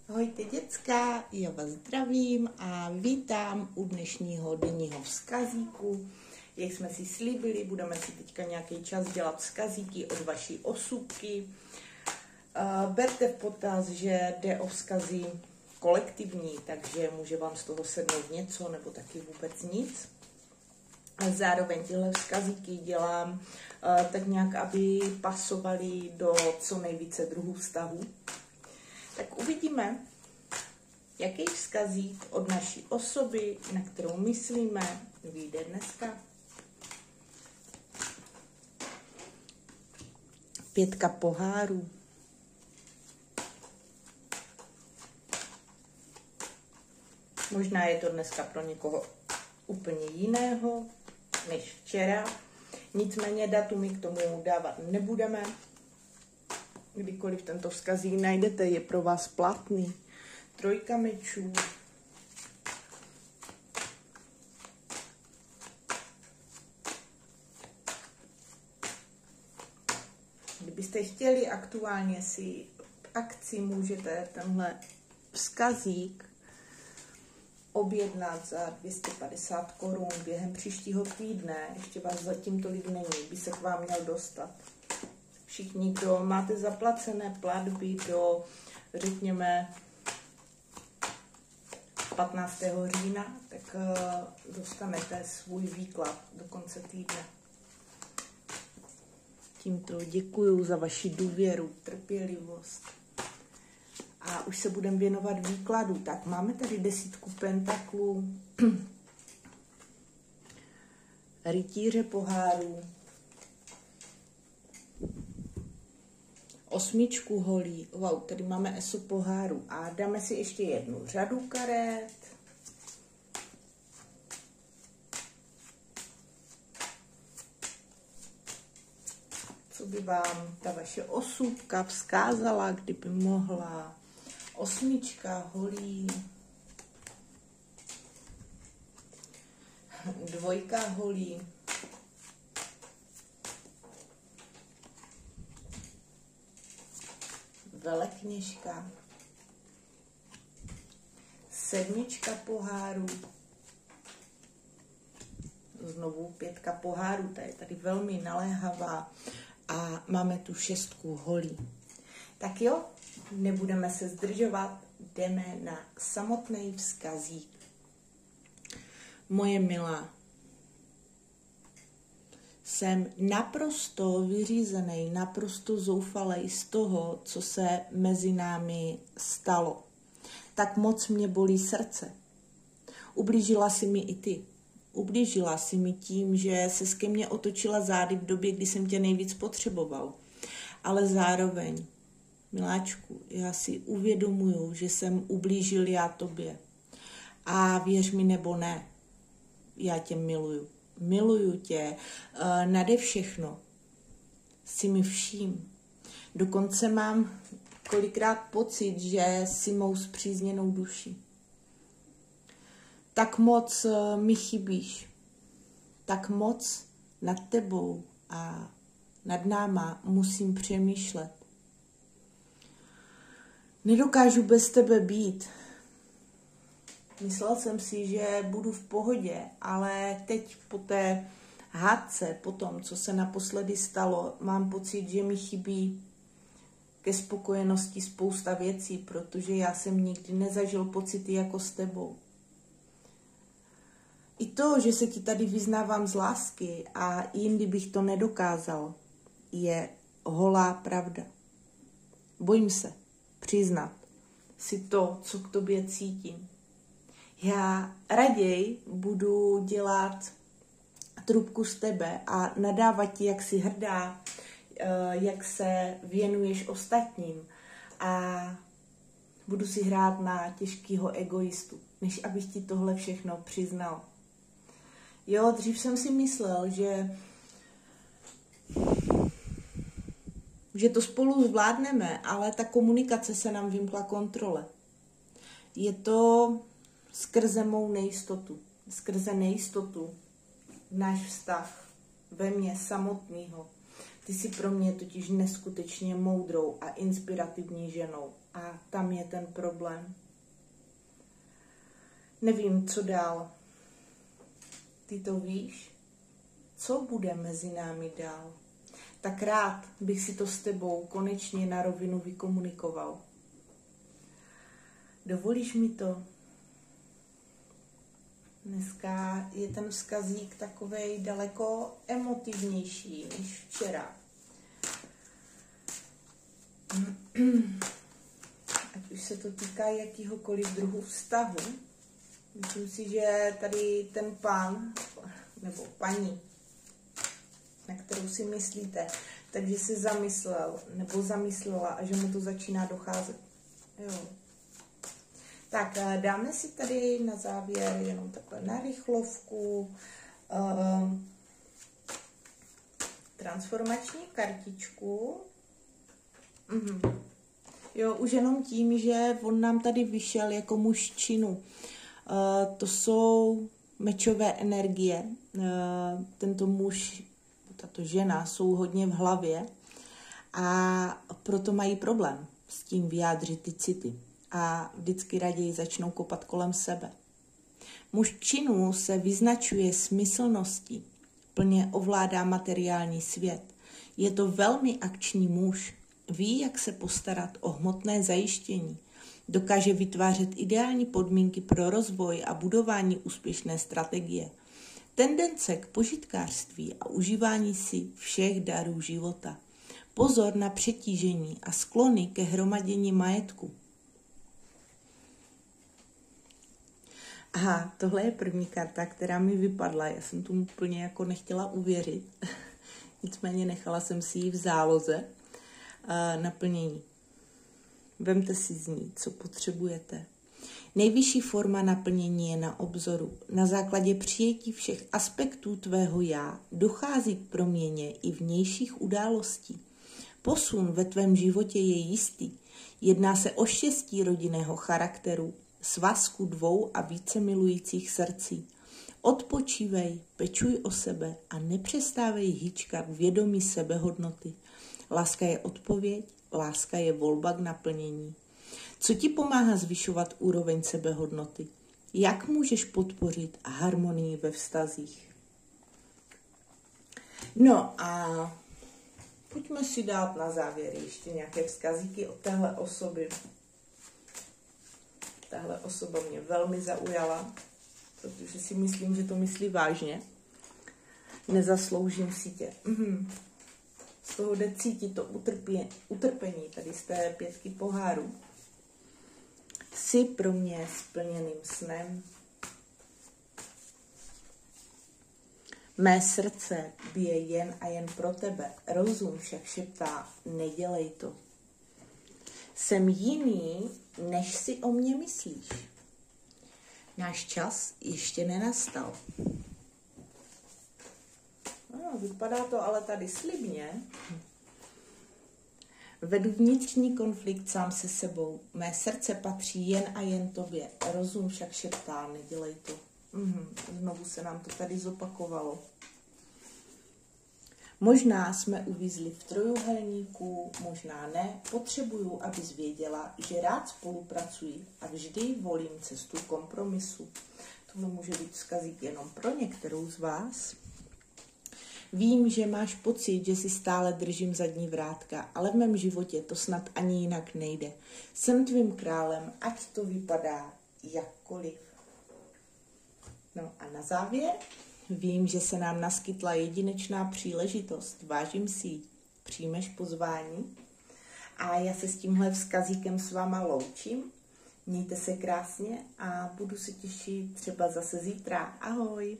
Ahojte děcka, já vás zdravím a vítám u dnešního denního vzkazíku. Jak jsme si slíbili, budeme si teďka nějaký čas dělat vzkazíky od vaší osůbky. Berte v potaz, že jde o vzkazy kolektivní, takže může vám z toho sednout něco nebo taky vůbec nic. A zároveň tyhle vzkazíky dělám tak nějak, aby pasovaly do co nejvíce druhů vztahů. Tak uvidíme, jaký vzkazík od naší osoby, na kterou myslíme, vyjde dneska. 5 pohárů. Možná je to dneska pro někoho úplně jiného než včera. Nicméně datumy k tomu dávat nebudeme. Kdykoliv tento vzkazík najdete, je pro vás platný. 3 mečů. Kdybyste chtěli aktuálně si v akci, můžete tenhle vzkazík objednat za 250 korun během příštího týdne. Ještě vás zatím tolik není, by se k vám měl dostat. Všichni, kdo máte zaplacené platby do, řekněme, 15. října, tak dostanete svůj výklad do konce týdne. Tímto děkuju za vaši důvěru, trpělivost. A už se budeme věnovat výkladu. Tak máme tady 10 pentaklů, rytíře pohárů, 8 holí, wow, tady máme eso poháru a dáme si ještě jednu řadu karet. Co by vám ta vaše osůbka vzkázala, kdyby mohla? 8 holí, 2 holí, 2 7 pohárů, znovu 5 pohárů, ta je tady velmi naléhavá a máme tu 6 holí. Tak jo, nebudeme se zdržovat, jdeme na samotný vzkazík. Moje milá, jsem naprosto vyřízený, naprosto zoufalej z toho, co se mezi námi stalo. Tak moc mě bolí srdce. Ublížila si mi i ty. Ublížila si mi tím, že se ke mně otočila zády v době, kdy jsem tě nejvíc potřeboval. Ale zároveň, miláčku, já si uvědomuju, že jsem ublížil já tobě. A věř mi nebo ne, já tě miluju. Miluju tě nade všechno. Jsi mi vším. Dokonce mám kolikrát pocit, že jsi mou spřízněnou duší. Tak moc mi chybíš. Tak moc nad tebou a nad náma musím přemýšlet. Nedokážu bez tebe být. Myslel jsem si, že budu v pohodě, ale teď po té hádce, po tom, co se naposledy stalo, mám pocit, že mi chybí ke spokojenosti spousta věcí, protože já jsem nikdy nezažil pocity jako s tebou. I to, že se ti tady vyznávám z lásky a jindy bych to nedokázal, je holá pravda. Bojím se přiznat si to, co k tobě cítím. Já raději budu dělat trubku z tebe a nadávat ti, jak jsi hrdá, jak se věnuješ ostatním a budu si hrát na těžkýho egoistu, než abych ti tohle všechno přiznal. Jo, dřív jsem si myslel, že to spolu zvládneme, ale ta komunikace se nám vymkla kontrole. Je to skrze mou nejistotu. Skrze nejistotu náš vztah ve mně samotného. Ty jsi pro mě totiž neskutečně moudrou a inspirativní ženou. A tam je ten problém. Nevím, co dál. Ty to víš? Co bude mezi námi dál? Tak rád bych si to s tebou konečně na rovinu vykomunikoval. Dovolíš mi to? Dneska je ten vzkazík takovej daleko emotivnější než včera. Ať už se to týká jakýhokoliv druhu vztahu. Myslím si, že tady ten pán nebo paní, na kterou si myslíte, takže se zamyslel nebo zamyslela a že mu to začíná docházet. Jo. Tak dáme si tady na závěr jenom takhle na rychlovku transformační kartičku. Jo, už jenom tím, že on nám tady vyšel jako muž činu. To jsou mečové energie. Tento muž, tato žena jsou hodně v hlavě a proto mají problém s tím vyjádřit ty city. A vždycky raději začnou kopat kolem sebe. Muž činu se vyznačuje smyslností, plně ovládá materiální svět. Je to velmi akční muž, ví, jak se postarat o hmotné zajištění, dokáže vytvářet ideální podmínky pro rozvoj a budování úspěšné strategie. Tendence k požitkářství a užívání si všech darů života. Pozor na přetížení a sklony ke hromadění majetku. Aha, tohle je první karta, která mi vypadla. Já jsem tomu úplně jako nechtěla uvěřit. Nicméně nechala jsem si ji v záloze naplnění. Vemte si z ní, co potřebujete. Nejvyšší forma naplnění je na obzoru. Na základě přijetí všech aspektů tvého já dochází k proměně i vnějších událostí. Posun ve tvém životě je jistý. Jedná se o štěstí rodinného charakteru, svazku dvou a více milujících srdcí. Odpočívej, pečuj o sebe a nepřestávej hýčkat vědomí sebehodnoty. Láska je odpověď, láska je volba k naplnění. Co ti pomáhá zvyšovat úroveň sebehodnoty? Jak můžeš podpořit harmonii ve vztazích? No a pojďme si dát na závěr ještě nějaké vzkazíky od téhle osoby. Tahle osoba mě velmi zaujala, protože si myslím, že to myslí vážně. Nezasloužím si tě. Z toho jde cítit to utrpení tady z té 5 pohárů. Jsi pro mě splněným snem. Mé srdce bije jen a jen pro tebe. Rozum však šeptá, nedělej to. Jsem jiný, než si o mě myslíš. Náš čas ještě nenastal. Vypadá to ale tady slibně. Vedu vnitřní konflikt sám se sebou. Mé srdce patří jen a jen tobě. Rozum však šeptá, nedělej to. Znovu se nám to tady zopakovalo. Možná jsme uvízli v trojuhelníku, možná ne. Potřebuju, abys věděla, že rád spolupracuji a vždy volím cestu kompromisu. Tohle může být vzkazík jenom pro některou z vás. Vím, že máš pocit, že si stále držím zadní vrátka, ale v mém životě to snad ani jinak nejde. Jsem tvým králem, ať to vypadá jakkoliv. No a na závěr, vím, že se nám naskytla jedinečná příležitost. Vážím si ji. Přijmeš pozvání? A já se s tímhle vzkazíkem s váma loučím. Mějte se krásně a budu se těšit třeba zase zítra. Ahoj!